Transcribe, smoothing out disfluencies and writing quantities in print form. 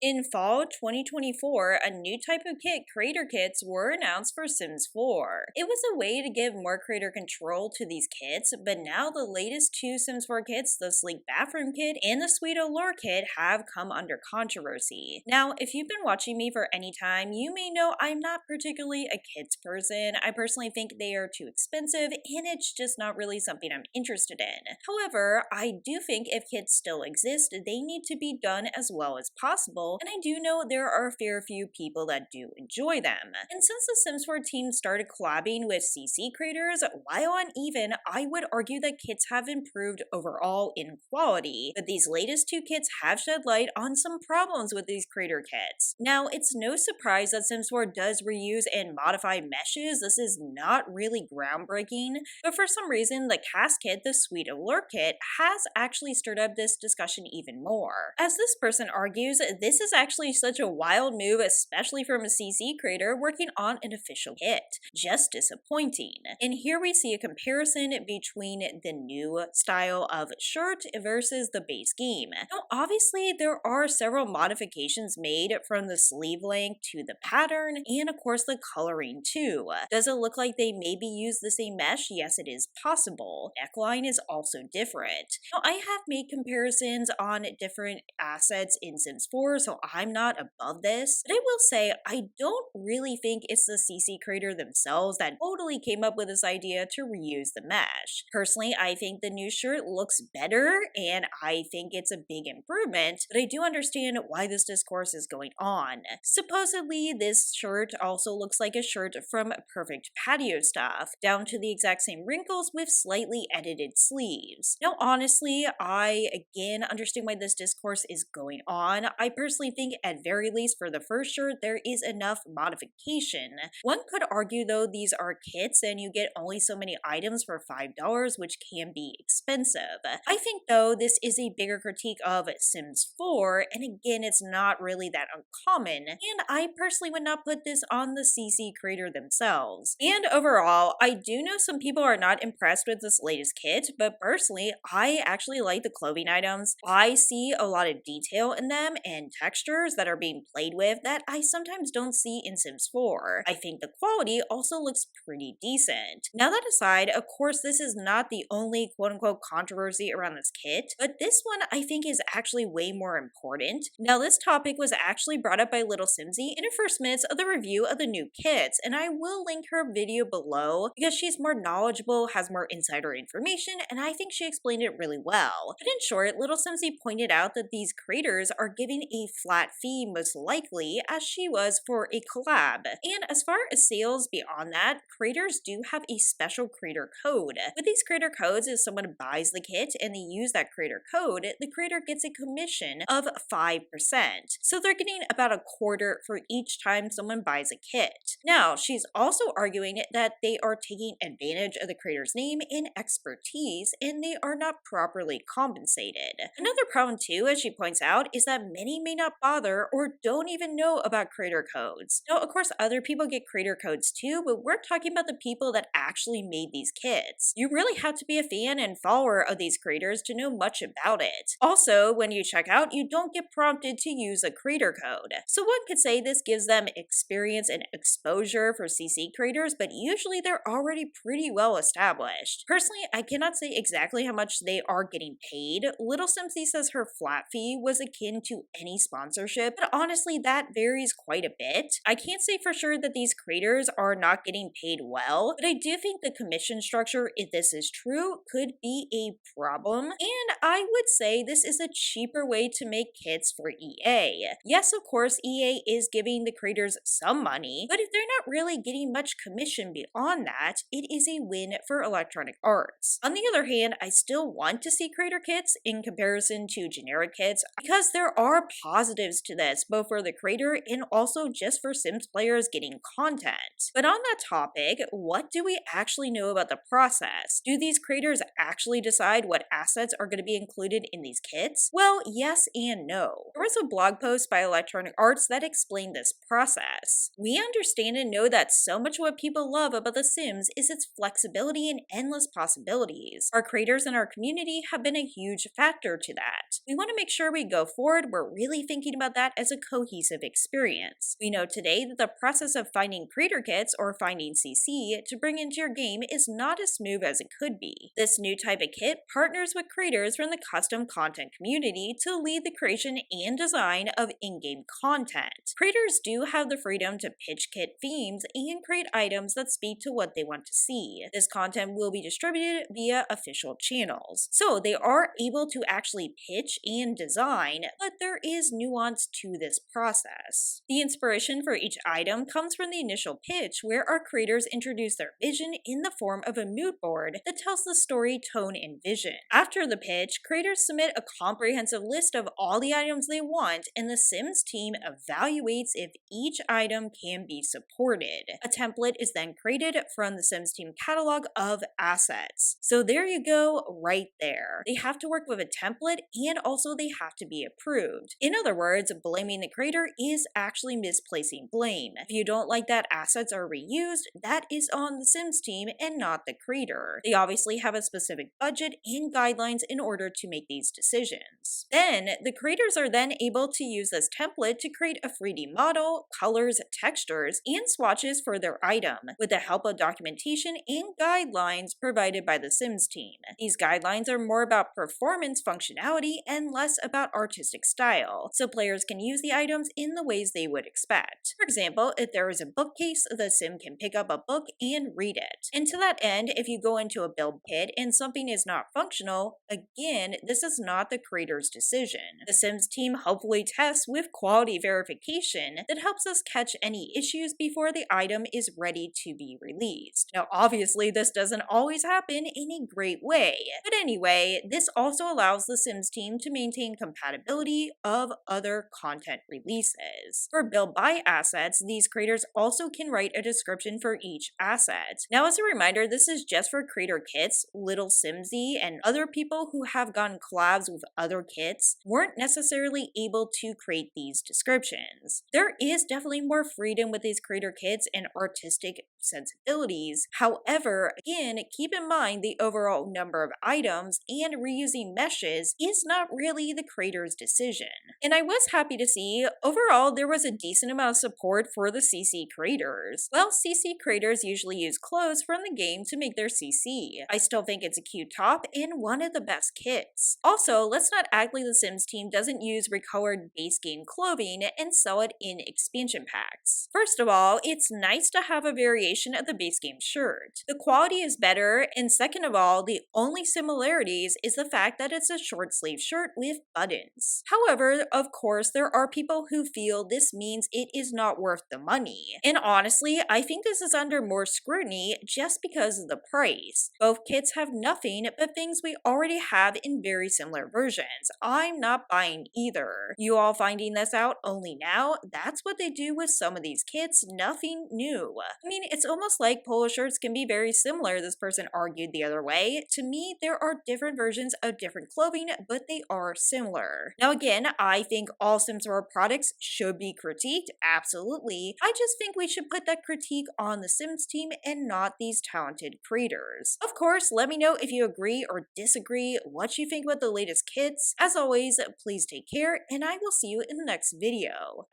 In fall 2024, a new type of kit, creator kits, were announced for Sims 4. It was a way to give more creator control to these kits, but now the latest two Sims 4 kits, the sleek bathroom kit and the sweet allure kit, have come under controversy. Now, if you've been watching me for any time, you may know I'm not particularly a kits person. I personally think they are too expensive and it's just not really something I'm interested in. However, I do think if kits still exist, they need to be done as well as possible, and I do know there are a fair few people that do enjoy them. And since the Sims 4 team started collabing with CC creators, while uneven, I would argue that kits have improved overall in quality, but these latest two kits have shed light on some problems with these creator kits. Now, it's no surprise that Sims 4 does reuse and modify meshes. This is not really groundbreaking, but for some reason, the cast kit, the Sweet Allure kit, has actually stirred up this discussion even more. As this person argues, this is actually such a wild move, especially from a CC creator working on an official kit. Just disappointing. And here we see a comparison between the new style of shirt versus the base game. Now, obviously, there are several modifications made from the sleeve length to the pattern, and of course the coloring too. Does it look like they maybe use the same mesh? Yes, it is possible. Neckline is also different. Now, I have made comparisons on different assets in Sims 4, so I'm not above this, but I will say I don't really think it's the CC creator themselves that totally came up with this idea to reuse the mesh. Personally, I think the new shirt looks better and I think it's a big improvement, but I do understand why this discourse is going on. Supposedly, this shirt also looks like a shirt from Perfect Patio Stuff, down to the exact same wrinkles with slightly edited sleeves. Now, honestly, I again understand why this discourse is going on. I personally think at very least for the first shirt, there is enough modification. One could argue though these are kits and you get only so many items for $5, which can be expensive. I think though this is a bigger critique of Sims 4, and again it's not really that uncommon, and I personally would not put this on the CC creator themselves. And overall, I do know some people are not impressed with this latest kit, but personally I actually like the clothing items. I see a lot of detail in them and textures that are being played with that I sometimes don't see in Sims 4. I think the quality also looks pretty decent. Now that aside, of course this is not the only quote-unquote controversy around this kit, but this one I think is actually way more important. Now this topic was actually brought up by Little Simsy in her first minutes of the review of the new kits, and I will link her video below because she's more knowledgeable, has more insider information, and I think she explained it really well. But in short, Little Simsy pointed out that these creators are giving a flat fee most likely, as she was for a collab. And as far as sales beyond that, creators do have a special creator code. With these creator codes, if someone buys the kit and they use that creator code, the creator gets a commission of 5%. So they're getting about a quarter for each time someone buys a kit. Now, she's also arguing that they are taking advantage of the creator's name and expertise, and they are not properly compensated. Another problem too, as she points out, is that many may not bother or don't even know about creator codes. Now, of course, other people get creator codes too, but we're talking about the people that actually made these kits. You really have to be a fan and follower of these creators to know much about it. Also, when you check out, you don't get prompted to use a creator code. So one could say this gives them experience and exposure for CC creators, but usually they're already pretty well established. Personally, I cannot say exactly how much they are getting paid. Little Simsy says her flat fee was akin to any sponsorship, but honestly that varies quite a bit. I can't say for sure that these creators are not getting paid well, but I do think the commission structure, if this is true, could be a problem, and I would say this is a cheaper way to make kits for EA. Yes, of course, EA is giving the creators some money, but if they're not really getting much commission beyond that, it is a win for Electronic Arts. On the other hand, I still want to see creator kits in comparison to generic kits because there are positives to this, both for the creator and also just for Sims players getting content. But on that topic, what do we actually know about the process? Do these creators actually decide what assets are going to be included in these kits? Well, yes and no. There was a blog post by Electronic Arts that explained this process. We understand and know that so much what people love about The Sims is its flexibility and endless possibilities. Our creators in our community have been a huge factor to that. We want to make sure we go forward, we're really thinking about that as a cohesive experience. We know today that the process of finding creator kits or finding CC to bring into your game is not as smooth as it could be. This new type of kit partners with creators from the custom content community to lead the creation and design of in-game content. Creators do have the freedom to pitch kit themes and create items that speak to what they want to see. This content will be distributed via official channels, so they are able to actually pitch and design, but there is nuance to this process. The inspiration for each item comes from the initial pitch, where our creators introduce their vision in the form of a mood board that tells the story, tone, and vision. After the pitch, creators submit a comprehensive list of all the items they want, and the Sims team evaluates if each item can be supported. A template is then created from the Sims team catalog of assets. So there you go, right there. They have to work with a template, and also they have to be approved. In other words, blaming the creator is actually misplacing blame. If you don't like that assets are reused, that is on the Sims team and not the creator. They obviously have a specific budget and guidelines in order to make these decisions. Then, the creators are then able to use this template to create a 3D model, colors, textures, and swatches for their item, with the help of documentation and guidelines provided by the Sims team. These guidelines are more about performance functionality and less about artistic style, so players can use the items in the ways they would expect. For example, if there is a bookcase, the Sim can pick up a book and read it. And to that end, if you go into a build kit and something is not functional, again, this is not the creator's decision. The Sims team hopefully tests with quality verification that helps us catch any issues before the item is ready to be released. Now, obviously, this doesn't always happen in a great way, but anyway, this also allows the Sims team to maintain compatibility of other content releases. For build by assets, these creators also can write a description for each asset. Now, as a reminder, this is just for creator kits. Little Simsy and other people who have gotten collabs with other kits weren't necessarily able to create these descriptions. There is definitely more freedom with these creator kits and artistic sensibilities. However, again, keep in mind the overall number of items and reusing meshes is not really the creator's decision. And I was happy to see, overall, there was a decent amount of support for the CC creators. Well, CC creators usually use clothes from the game to make their CC. I still think it's a cute top and one of the best kits. Also, let's not act like the Sims team doesn't use recolored base game clothing and sell it in expansion packs. First of all, it's nice to have a variation of the base game shirt. The quality is better, and second of all, the only similarities is the fact that it's a short sleeve shirt with buttons. However, of course, there are people who feel this means it is not worth the money. And honestly, I think this is under more scrutiny just because of the price. Both kits have nothing but things we already have in very similar versions. I'm not buying either. You all finding this out only now? That's what they do with some of these kits, nothing new. I mean, it's almost like polo shirts can be very similar, this person argued the other way. To me, there are different versions of different clothing, but they are similar. Now again, I think all Sims 4 products should be critiqued, absolutely. I just think we should put that critique on the Sims team and not these talented creators. Of course, let me know if you agree or disagree, what you think about the latest kits. As always, please take care, and I will see you in the next video.